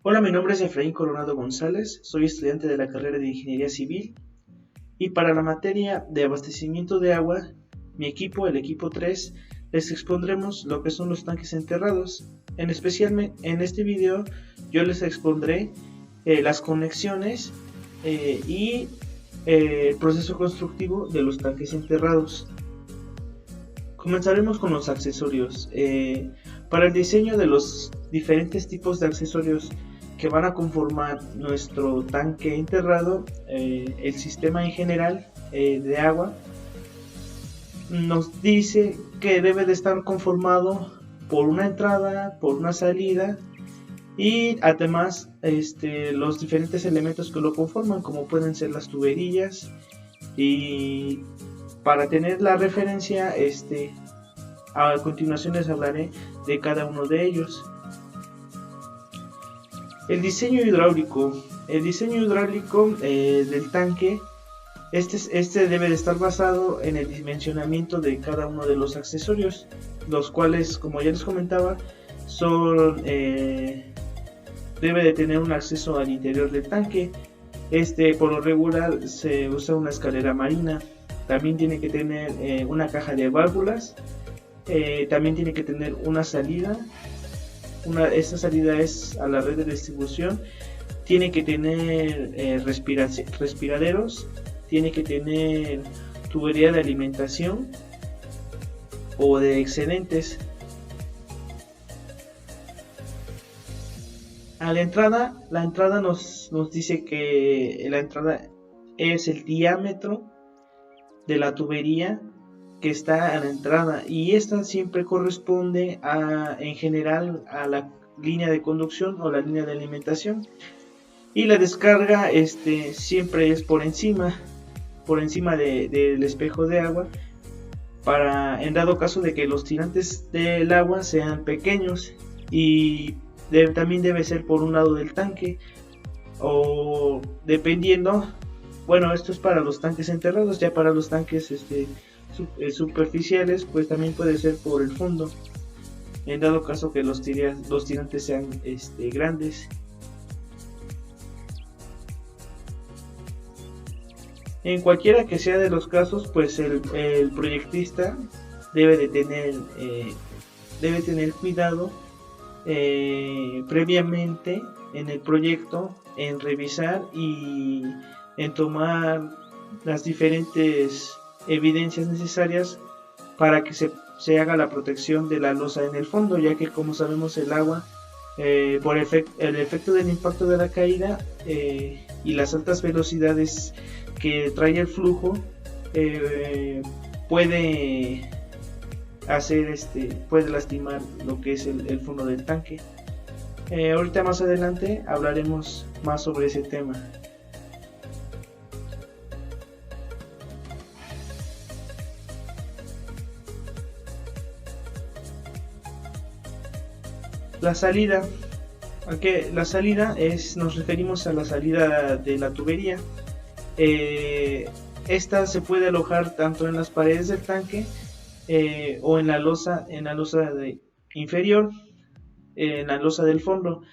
Hola, mi nombre es Efraín Coronado González, soy estudiante de la carrera de Ingeniería Civil y para la materia de abastecimiento de agua, mi equipo, el equipo 3, les expondremos lo que son los tanques enterrados. En especial en este video yo les expondré las conexiones y el proceso constructivo de los tanques enterrados. Comenzaremos con los accesorios. Para el diseño de los diferentes tipos de accesorios que van a conformar nuestro tanque enterrado, el sistema en general de agua nos dice que debe de estar conformado por una entrada, por una salida y además los diferentes elementos que lo conforman, como pueden ser las tuberías. Y para tener la referencia, a continuación les hablaré de cada uno de ellos. El diseño hidráulico. El diseño hidráulico del tanque, este debe de estar basado en el dimensionamiento de cada uno de los accesorios, los cuales, como ya les comentaba, debe de tener un acceso al interior del tanque. Por lo regular se usa una escalera marina. También tiene que tener una caja de válvulas. También tiene que tener una salida. Esta salida es a la red de distribución. Tiene que tener respiraderos. Tiene que tener tubería de alimentación o de excedentes. A la entrada nos dice que la entrada es el diámetro de la tubería que está a la entrada, y esta siempre corresponde en general a la línea de conducción o la línea de alimentación, y la descarga siempre es por encima del espejo de agua, en dado caso de que los tirantes del agua sean pequeños, y también debe ser por un lado del tanque, o dependiendo. Bueno, esto es para los tanques enterrados. Ya para los tanques superficiales, pues también puede ser por el fondo, en dado caso que los tirantes sean grandes. En cualquiera que sea de los casos, pues el proyectista debe tener cuidado previamente en el proyecto, en revisar y en tomar las diferentes evidencias necesarias para que se haga la protección de la losa en el fondo, ya que, como sabemos, el agua, por el efecto del impacto de la caída y las altas velocidades que trae el flujo, puede lastimar lo que es el fondo del tanque. Ahorita más adelante hablaremos más sobre ese tema. La salida. Nos referimos a la salida de la tubería. Esta se puede alojar tanto en las paredes del tanque o en la losa inferior, en la losa del fondo,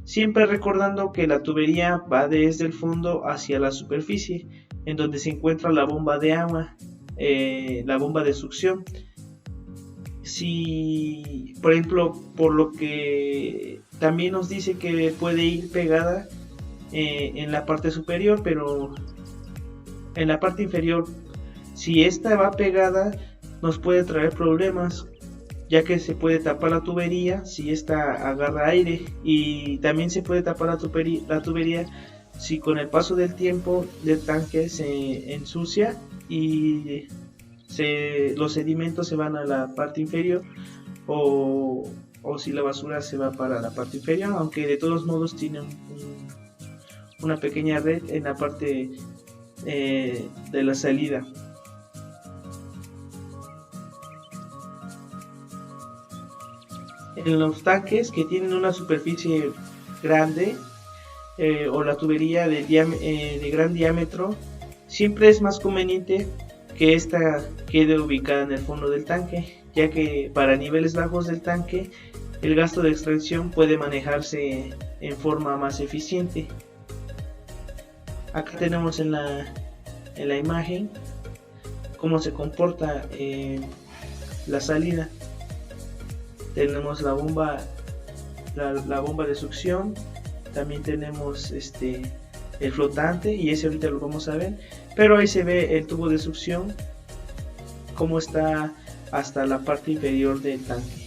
siempre recordando que la tubería va desde el fondo hacia la superficie, en donde se encuentra la bomba de agua, la bomba de succión. Si, por ejemplo, por lo que también nos dice que puede ir pegada en la parte superior, pero en la parte inferior, si esta va pegada, nos puede traer problemas, ya que se puede tapar la tubería si esta agarra aire, y también se puede tapar la tubería si con el paso del tiempo del tanque se ensucia y los sedimentos se van a la parte inferior, o si la basura se va para la parte inferior, aunque de todos modos tiene una pequeña red en la parte de la salida. En los tanques que tienen una superficie grande o la tubería de gran diámetro, siempre es más conveniente que esta quede ubicada en el fondo del tanque, ya que para niveles bajos del tanque el gasto de extracción puede manejarse en forma más eficiente. Acá tenemos en la imagen cómo se comporta la salida. Tenemos la bomba de succión, también tenemos el flotante, y ese ahorita lo vamos a ver, pero ahí se ve el tubo de succión cómo está hasta la parte inferior del tanque.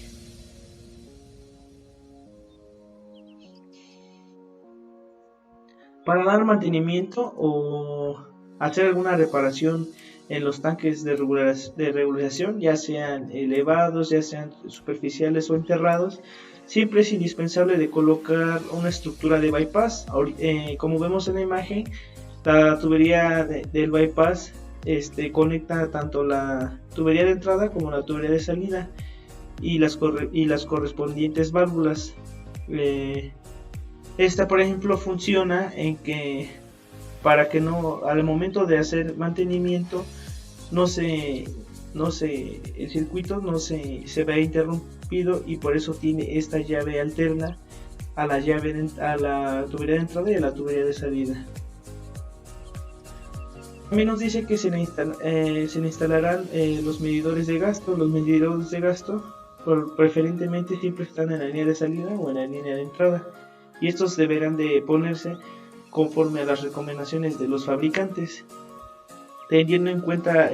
Para dar mantenimiento o hacer alguna reparación en los tanques de regularización, ya sean elevados, ya sean superficiales o enterrados, siempre es indispensable de colocar una estructura de bypass. Como vemos en la imagen, la tubería del bypass conecta tanto la tubería de entrada como la tubería de salida y las correspondientes válvulas. Esta, por ejemplo, funciona en que para que no, al momento de hacer mantenimiento, el circuito no se vea interrumpido, y por eso tiene esta llave alterna a la tubería de entrada y a la tubería de salida. También nos dice que se le instalarán los medidores de gasto. Los medidores de gasto preferentemente siempre están en la línea de salida o en la línea de entrada, y estos deberán de ponerse conforme a las recomendaciones de los fabricantes, teniendo en cuenta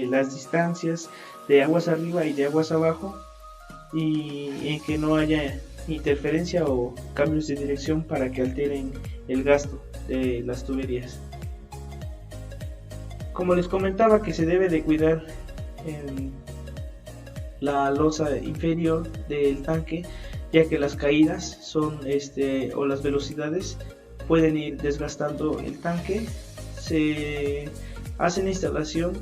las distancias de aguas arriba y de aguas abajo, y en que no haya interferencia o cambios de dirección para que alteren el gasto de las tuberías. Como les comentaba, que se debe de cuidar la losa inferior del tanque, ya que las caídas son o las velocidades pueden ir desgastando el tanque. Se hace la instalación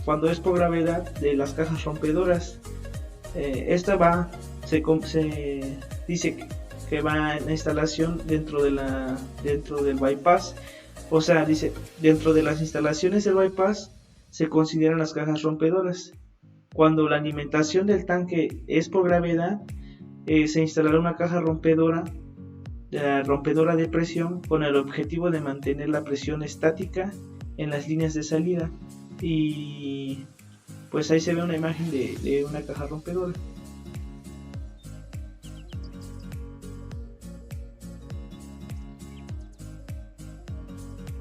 cuando es por gravedad, de las cajas rompedoras. Esta se dice que va en la instalación dentro del bypass. O sea, dice, dentro de las instalaciones del bypass se consideran las cajas rompedoras. Cuando la alimentación del tanque es por gravedad, se instalará una caja rompedora de presión, con el objetivo de mantener la presión estática en las líneas de salida. Y pues ahí se ve una imagen de una caja rompedora.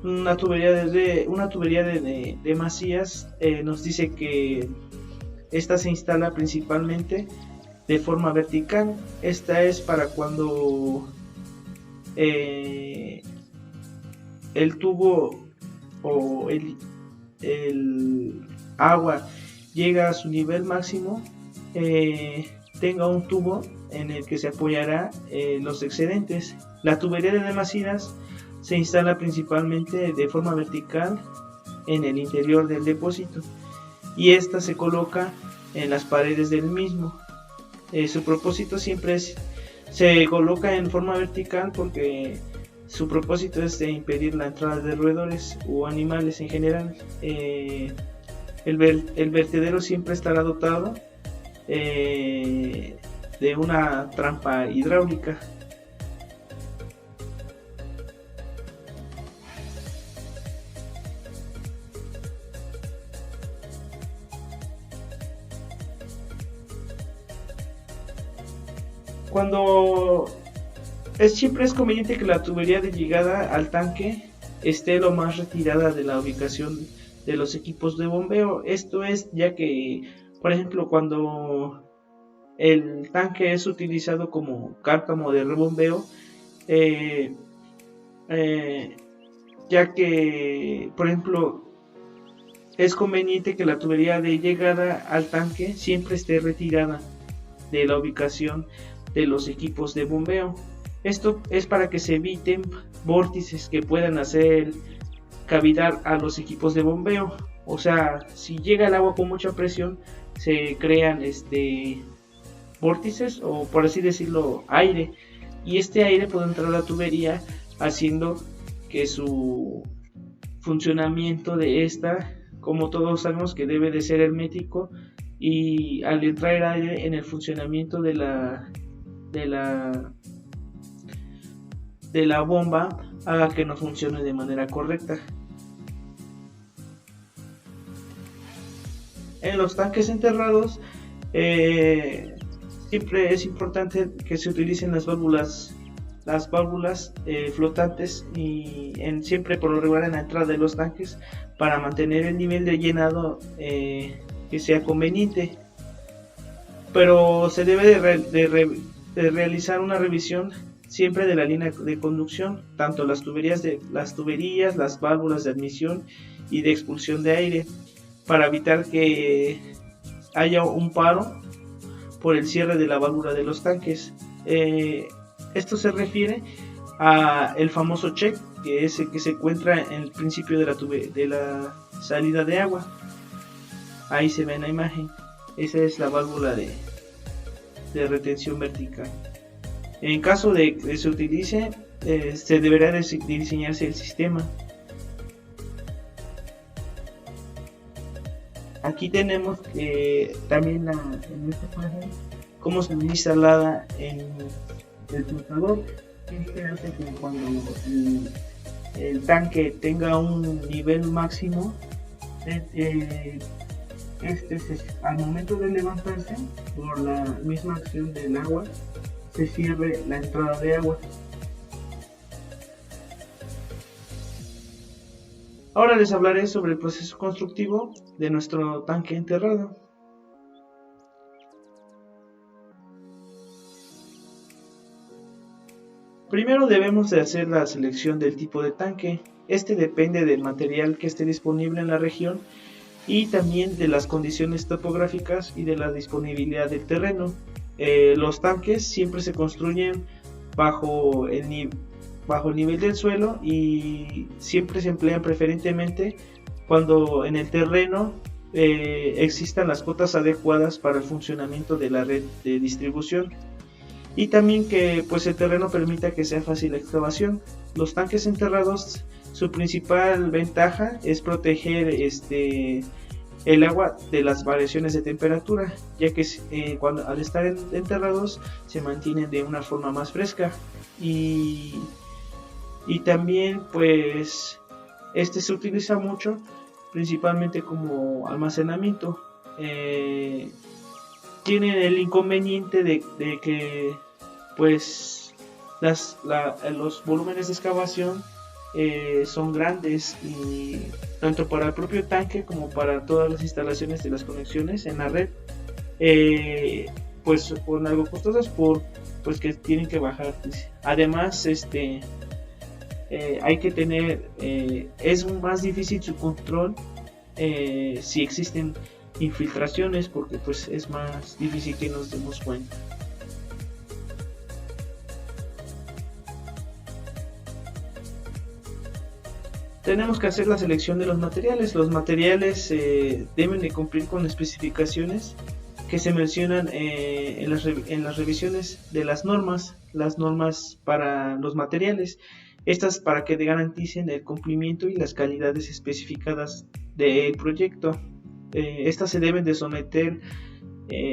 Una tubería de masías, nos dice que esta se instala principalmente de forma vertical. Esta es para cuando el tubo o el agua llega a su nivel máximo, tenga un tubo en el que se apoyará los excedentes. La tubería de masías se instala principalmente de forma vertical en el interior del depósito, y esta se coloca en las paredes del mismo. Su propósito siempre se coloca en forma vertical porque su propósito es de impedir la entrada de roedores o animales en general. El vertedero siempre estará dotado de una trampa hidráulica. Siempre es conveniente que la tubería de llegada al tanque esté lo más retirada de la ubicación de los equipos de bombeo. Esto es ya que, por ejemplo, cuando el tanque es utilizado como cárcamo de rebombeo, ya que, por ejemplo, es conveniente que la tubería de llegada al tanque siempre esté retirada de la ubicación de los equipos de bombeo. Esto es para que se eviten vórtices que puedan hacer cavidad a los equipos de bombeo. O sea, si llega el agua con mucha presión, se crean vórtices, o por así decirlo, aire, y este aire puede entrar a la tubería, haciendo que su funcionamiento de esta, como todos sabemos que debe de ser hermético, y al entrar aire en el funcionamiento de la, de la bomba haga que no funcione de manera correcta. En los tanques enterrados siempre es importante que se utilicen las válvulas flotantes y siempre por lo regular en la entrada de los tanques para mantener el nivel de llenado que sea conveniente, pero se debe de realizar una revisión siempre de la línea de conducción, tanto las tuberías, las válvulas de admisión y de expulsión de aire, para evitar que haya un paro por el cierre de la válvula de los tanques. Esto se refiere a el famoso check, que es el que se encuentra en el principio de la salida de agua. Ahí se ve en la imagen. Esa es la válvula de retención vertical. En caso de que se utilice, se deberá de diseñarse el sistema. Aquí tenemos también en esta imagen cómo se ve instalada en el flotador. Este hace que cuando el tanque tenga un nivel máximo, al momento de levantarse, por la misma acción del agua, se cierre la entrada de agua. Ahora les hablaré sobre el proceso constructivo de nuestro tanque enterrado. Primero debemos de hacer la selección del tipo de tanque. Este depende del material que esté disponible en la región y también de las condiciones topográficas y de la disponibilidad del terreno. Los tanques siempre se construyen bajo el nivel del suelo y siempre se emplean preferentemente cuando en el terreno existan las cotas adecuadas para el funcionamiento de la red de distribución, y también que pues el terreno permita que sea fácil la excavación. Los tanques enterrados, su principal ventaja es proteger el agua de las variaciones de temperatura, ya que al estar enterrados se mantienen de una forma más fresca, y también pues se utiliza mucho principalmente como almacenamiento. Tienen el inconveniente de que pues los volúmenes de excavación son grandes, y tanto para el propio tanque como para todas las instalaciones de las conexiones en la red pues son algo costosas pues que tienen que bajar. Además hay que tener es más difícil su control si existen infiltraciones, porque pues es más difícil que nos demos cuenta. Tenemos que hacer la selección de los materiales. Los materiales deben de cumplir con especificaciones que se mencionan en las revisiones de las normas para los materiales. Estas para que garanticen el cumplimiento y las calidades especificadas del proyecto. Estas se deben de someter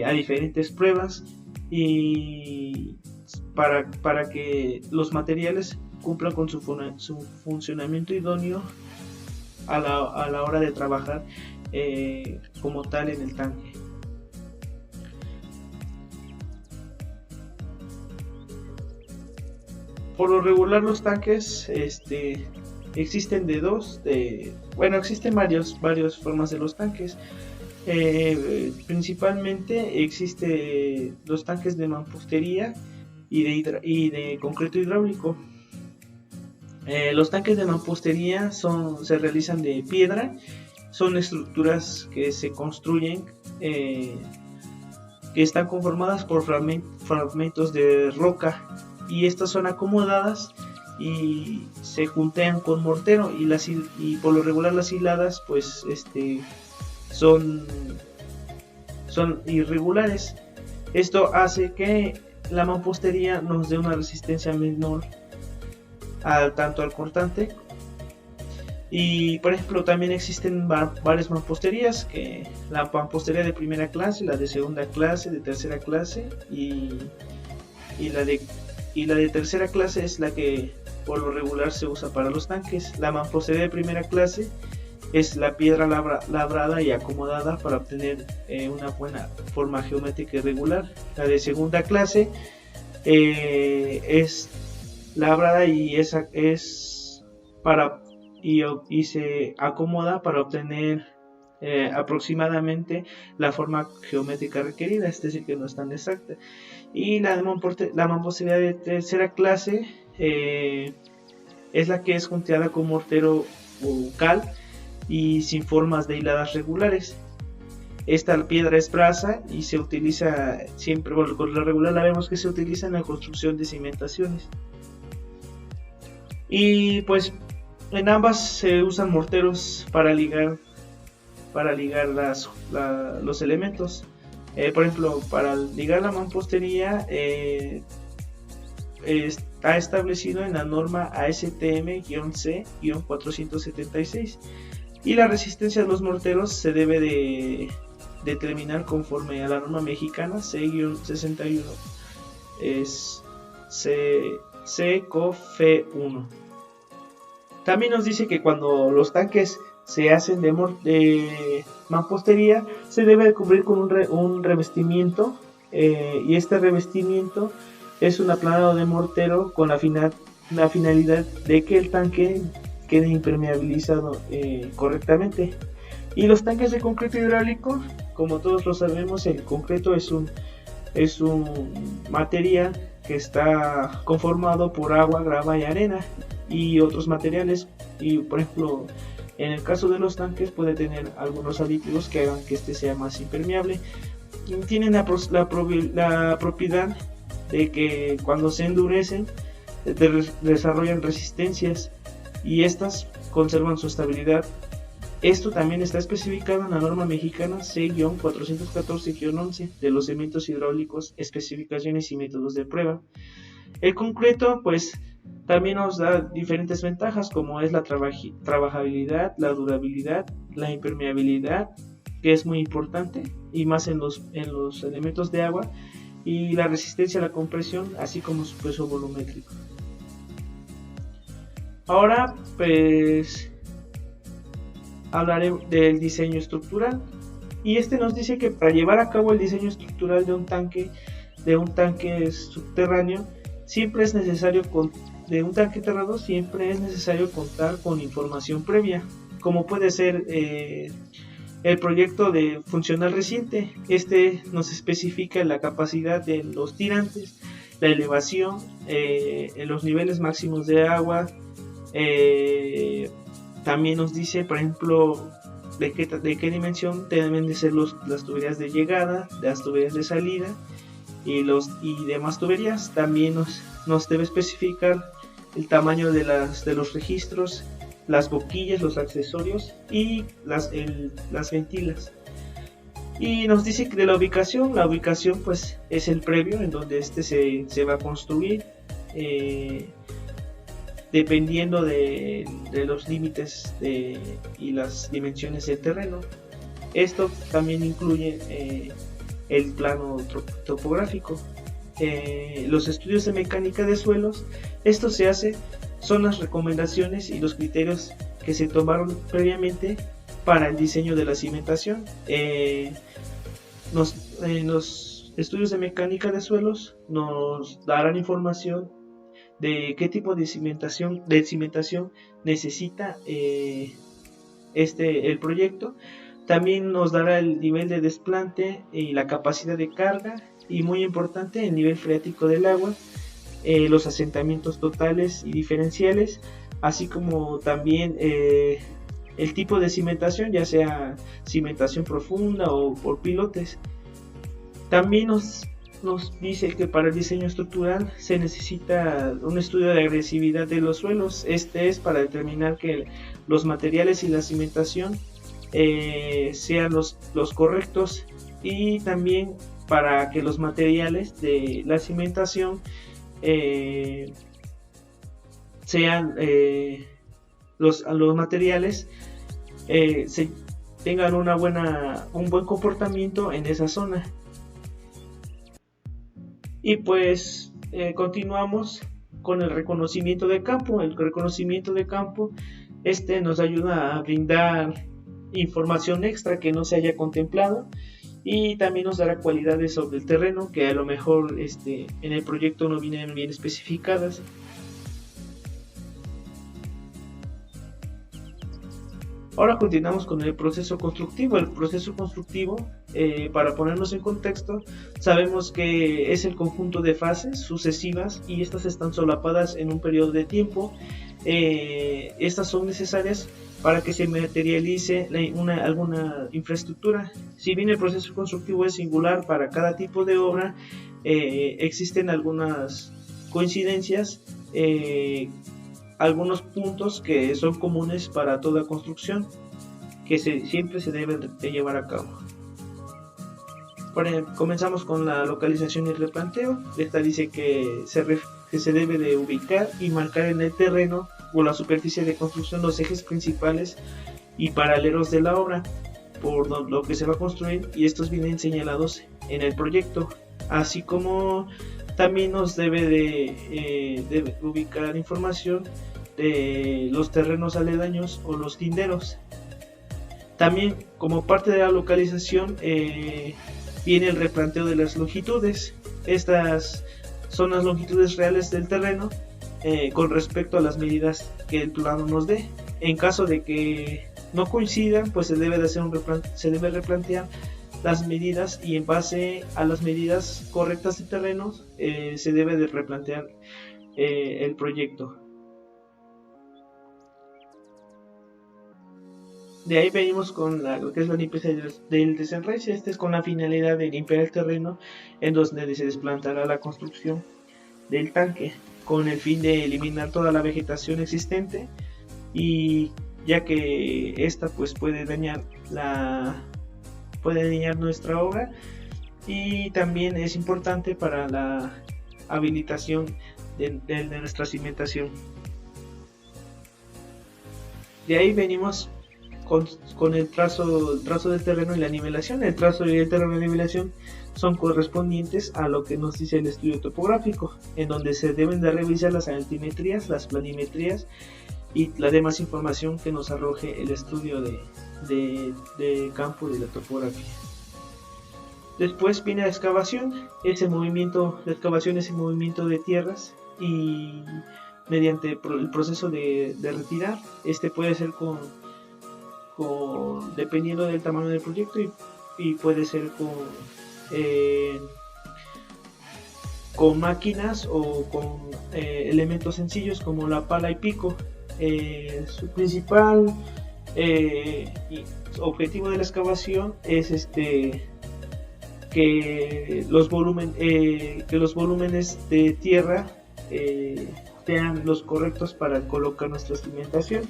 a diferentes pruebas y para que los materiales cumplan con su funcionamiento idóneo a la hora de trabajar como tal en el tanque. Por lo regular los tanques existen existen varias formas de los tanques. Principalmente existe los tanques de mampostería y de concreto hidráulico. Los tanques de mampostería se realizan de piedra. Son estructuras que se construyen que están conformadas por fragmentos de roca, y estas son acomodadas y se juntean con mortero, y por lo regular las hiladas pues son irregulares. Esto hace que la mampostería nos dé una resistencia menor tanto al cortante Y por ejemplo también existen varias mamposterías, que la mampostería de primera clase, la de segunda clase, de tercera clase y la de tercera clase es la que por lo regular se usa para los tanques. La mampostería de primera clase es la piedra labrada y acomodada para obtener una buena forma geométrica irregular. La de segunda clase es labrada y es para y se acomoda para obtener aproximadamente la forma geométrica requerida, es decir, que no es tan exacta. Y la mampostería de tercera clase es la que es junteada con mortero o cal y sin formas de hiladas regulares. Esta piedra es brasa y se utiliza siempre, bueno, con la regular la vemos que se utiliza en la construcción de cimentaciones. Y pues en ambas se usan morteros para ligar los elementos. Por ejemplo, para ligar la mampostería está establecido en la norma ASTM-C-476 y la resistencia de los morteros se debe de determinar conforme a la norma mexicana C-61 es COF1. También nos dice que cuando los tanques se hacen de mampostería se debe de cubrir con un revestimiento y este revestimiento es un aplanado de mortero con la finalidad de que el tanque quede impermeabilizado correctamente. Y los tanques de concreto hidráulico, como todos lo sabemos, el concreto es un material que está conformado por agua, grava y arena y otros materiales. Y por ejemplo, en el caso de los tanques puede tener algunos aditivos que hagan que este sea más impermeable. Tienen la propiedad de que cuando se endurecen desarrollan resistencias y estas conservan su estabilidad. Esto también está especificado en la norma mexicana C-414-11 de los cimientos hidráulicos, especificaciones y métodos de prueba. El concreto pues también nos da diferentes ventajas, como es la trabajabilidad, la durabilidad, la impermeabilidad, que es muy importante y más en los elementos de agua, y la resistencia a la compresión, así como su peso volumétrico. Ahora pues hablaré del diseño estructural, y este nos dice que para llevar a cabo el diseño estructural de un tanque subterráneo siempre es necesario contar con información previa, como puede ser el proyecto de funcional reciente. Este nos especifica la capacidad de los tirantes, la elevación, los niveles máximos de agua. También nos dice, por ejemplo, de qué dimensión deben de ser las tuberías de llegada, las tuberías de salida y demás tuberías. También nos debe especificar el tamaño de los registros, las boquillas, los accesorios y las ventilas. Y nos dice que de la ubicación pues es el previo en donde se va a construir, dependiendo de los límites y las dimensiones del terreno. Esto también incluye el plano topográfico, los estudios de mecánica de suelos. Esto son las recomendaciones y los criterios que se tomaron previamente para el diseño de la cimentación. En los estudios de mecánica de suelos nos darán información de qué tipo de cimentación necesita el proyecto. También nos dará el nivel de desplante y la capacidad de carga, y muy importante, el nivel freático del agua, los asentamientos totales y diferenciales, así como también el tipo de cimentación, ya sea cimentación profunda o por pilotes. También nos dice que para el diseño estructural se necesita un estudio de agresividad de los suelos. Este es para determinar que los materiales y la cimentación sean los correctos, y también para que los materiales de la cimentación sean los materiales se tengan un buen comportamiento en esa zona. Y pues continuamos con el reconocimiento de campo. El reconocimiento de campo nos ayuda a brindar información extra que no se haya contemplado, y también nos dará cualidades sobre el terreno que a lo mejor en el proyecto no vienen bien especificadas. Ahora continuamos con el proceso constructivo. El proceso constructivo, para ponernos en contexto, sabemos que es el conjunto de fases sucesivas y estas están solapadas en un periodo de tiempo. Estas son necesarias para que se materialice alguna infraestructura. Si bien el proceso constructivo es singular para cada tipo de obra, existen algunas coincidencias, algunos puntos que son comunes para toda construcción que siempre se deben de llevar a cabo. Comenzamos con la localización y el replanteo. Esta dice que se debe de ubicar y marcar en el terreno o la superficie de construcción los ejes principales y paralelos de la obra por lo que se va a construir, y estos vienen señalados en el proyecto, así como también nos debe de ubicar información de los terrenos aledaños o los linderos. También, como parte de la localización, viene el replanteo de las longitudes. Estas son las longitudes reales del terreno con respecto a las medidas que el plano nos dé. En caso de que no coincidan, pues se debe replantear las medidas, y en base a las medidas correctas de terreno se debe de replantear el proyecto. De ahí venimos con lo que es la limpieza del desenraíz. Este es con la finalidad de limpiar el terreno en donde se desplantará la construcción del tanque, con el fin de eliminar toda la vegetación existente, y ya que esta pues puede dañar nuestra obra, y también es importante para la habilitación de nuestra cimentación. De ahí venimos con el trazo del terreno y la nivelación. El trazo y el terreno y la nivelación son correspondientes a lo que nos dice el estudio topográfico, en donde se deben de revisar las altimetrías, las planimetrías y la demás información que nos arroje el estudio de campo de la topografía. Después viene la excavación. La excavación es el movimiento de tierras, y mediante el proceso de retirar, puede ser dependiendo del tamaño del proyecto, y puede ser con máquinas o con elementos sencillos como la pala y pico. Su principal objetivo de la excavación es que los volúmenes de tierra sean los correctos para colocar nuestra cimentación.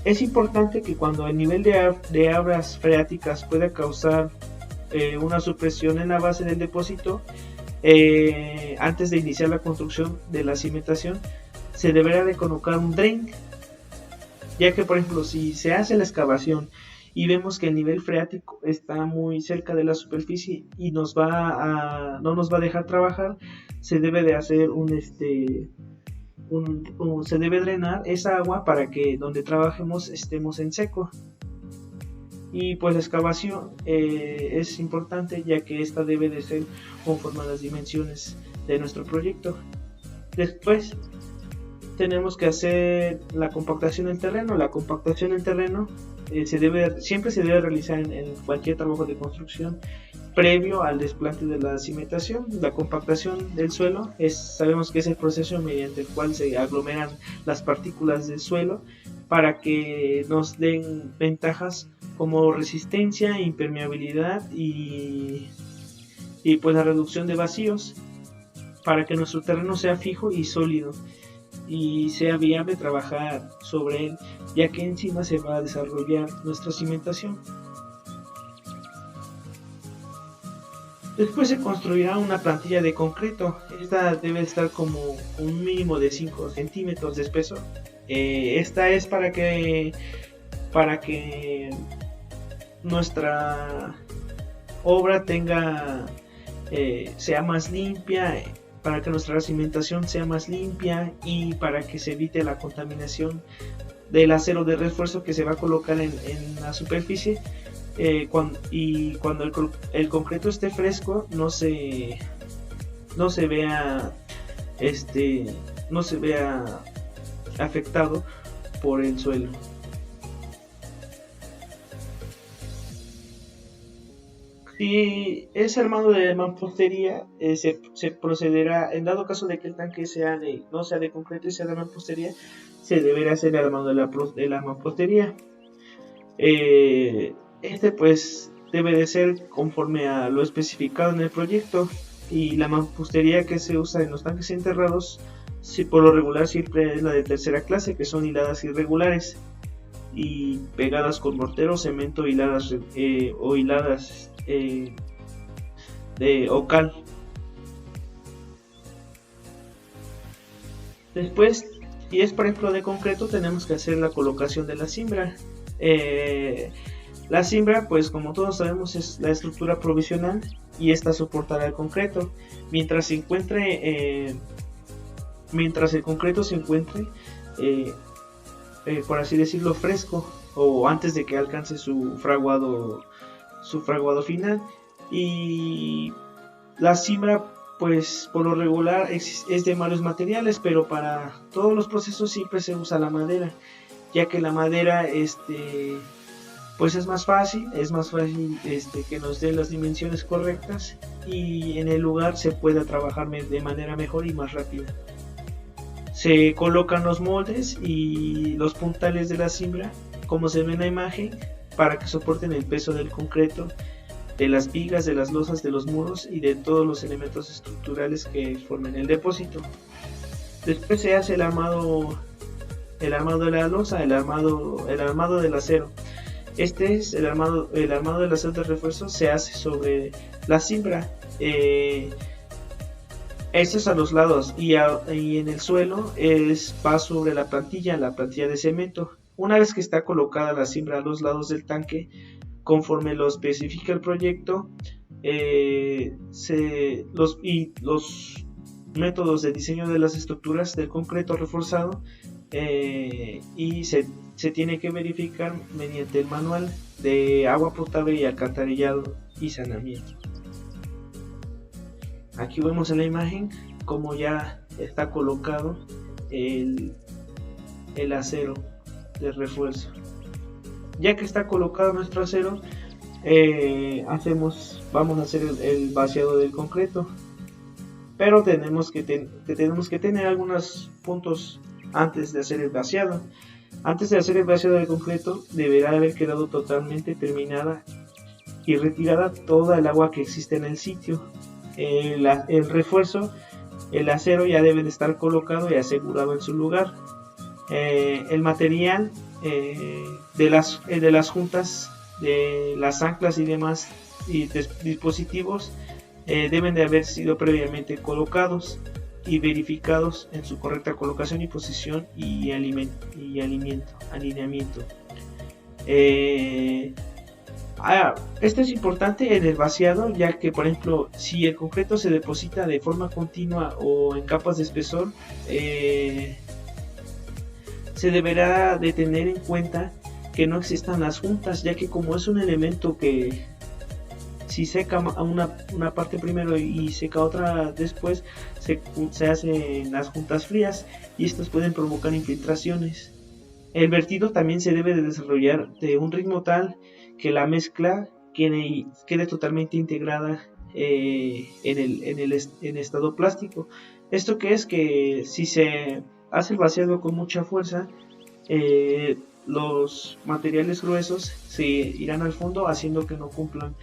Es importante que cuando el nivel de aguas freáticas pueda causar una supresión en la base del depósito, antes de iniciar la construcción de la cimentación, se deberá de colocar un drain, ya que, por ejemplo, si se hace la excavación y vemos que el nivel freático está muy cerca de la superficie y no nos va a dejar trabajar, se debe de hacer se debe drenar esa agua para que donde trabajemos estemos en seco. Y pues la excavación es importante, ya que esta debe de ser conforme a las dimensiones de nuestro proyecto. Después tenemos que hacer la compactación del terreno. La compactación del terreno siempre se debe realizar en cualquier trabajo de construcción previo al desplante de la cimentación. La compactación del suelo sabemos que es el proceso mediante el cual se aglomeran las partículas del suelo para que nos den ventajas como resistencia, impermeabilidad y pues la reducción de vacíos, para que nuestro terreno sea fijo y sólido y sea viable trabajar sobre él, ya que encima se va a desarrollar nuestra cimentación. Después se construirá una plantilla de concreto. Esta debe estar como un mínimo de 5 centímetros de espesor. Esta es para que nuestra obra sea más limpia, para que nuestra cimentación sea más limpia y para que se evite la contaminación del acero de refuerzo que se va a colocar en la superficie. Cuando el concreto esté fresco, no se vea este no se vea afectado por el suelo. Si es armado de mampostería, se procederá, en dado caso de que el tanque no sea de concreto y sea de mampostería, se deberá hacer el armado de la mampostería. Este pues debe de ser conforme a lo especificado en el proyecto, y la mampostería que se usa en los tanques enterrados, si por lo regular siempre es la de tercera clase, que son hiladas irregulares y pegadas con mortero, cemento, o hiladas de ocal. Después, si es por ejemplo de concreto, tenemos que hacer la colocación de la cimbra. La cimbra, pues como todos sabemos, es la estructura provisional y esta soportará el concreto. Mientras el concreto se encuentre, por así decirlo, fresco, o antes de que alcance su fraguado final. Y la cimbra, pues por lo regular es de varios materiales, pero para todos los procesos siempre se usa la madera, ya que la madera pues es más fácil que nos dé las dimensiones correctas, y en el lugar se pueda trabajar de manera mejor y más rápida. Se colocan los moldes y los puntales de la cimbra, como se ve en la imagen, para que soporten el peso del concreto, de las vigas, de las losas, de los muros y de todos los elementos estructurales que formen el depósito. Después se hace el armado de la losa, el armado del acero. Este es el armado del acero de refuerzo, se hace sobre la cimbra. Esto es a los lados, y en el suelo va sobre la plantilla de cemento. Una vez que está colocada la cimbra a los lados del tanque, conforme lo especifica el proyecto, los métodos de diseño de las estructuras del concreto reforzado, y se tiene que verificar mediante el manual de agua potable y alcantarillado y saneamiento. Aquí vemos en la imagen cómo ya está colocado el acero de refuerzo. Ya que está colocado nuestro acero, vamos a hacer el vaciado del concreto, pero tenemos que tener algunos puntos antes de hacer el vaciado. Antes de hacer el vaciado del concreto, deberá haber quedado totalmente terminada y retirada toda el agua que existe en el sitio. El refuerzo, el acero, ya debe de estar colocado y asegurado en su lugar. El material de las juntas, de las anclas y demás dispositivos, deben de haber sido previamente colocados y verificados en su correcta colocación y posición y alineamiento. Esto es importante en el vaciado, ya que por ejemplo, si el concreto se deposita de forma continua o en capas de espesor, se deberá de tener en cuenta que no existan las juntas, ya que como es un elemento que si seca una parte primero y seca otra después, se hacen las juntas frías y estas pueden provocar infiltraciones. El vertido también se debe de desarrollar de un ritmo tal que la mezcla quede totalmente integrada en estado plástico. Esto que es que si se hace el vaciado con mucha fuerza, los materiales gruesos se irán al fondo, haciendo que no cumplan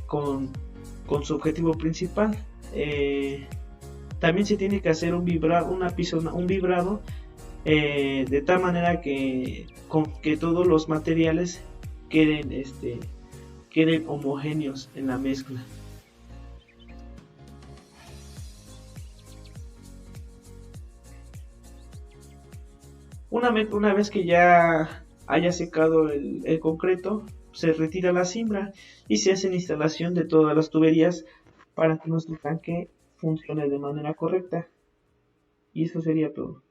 con su objetivo principal. También se tiene que hacer un vibrado, de tal manera que todos los materiales queden homogéneos en la mezcla. Una vez que ya haya secado el concreto, se retira la cimbra y se hace la instalación de todas las tuberías para que nuestro tanque funcione de manera correcta. Y eso sería todo.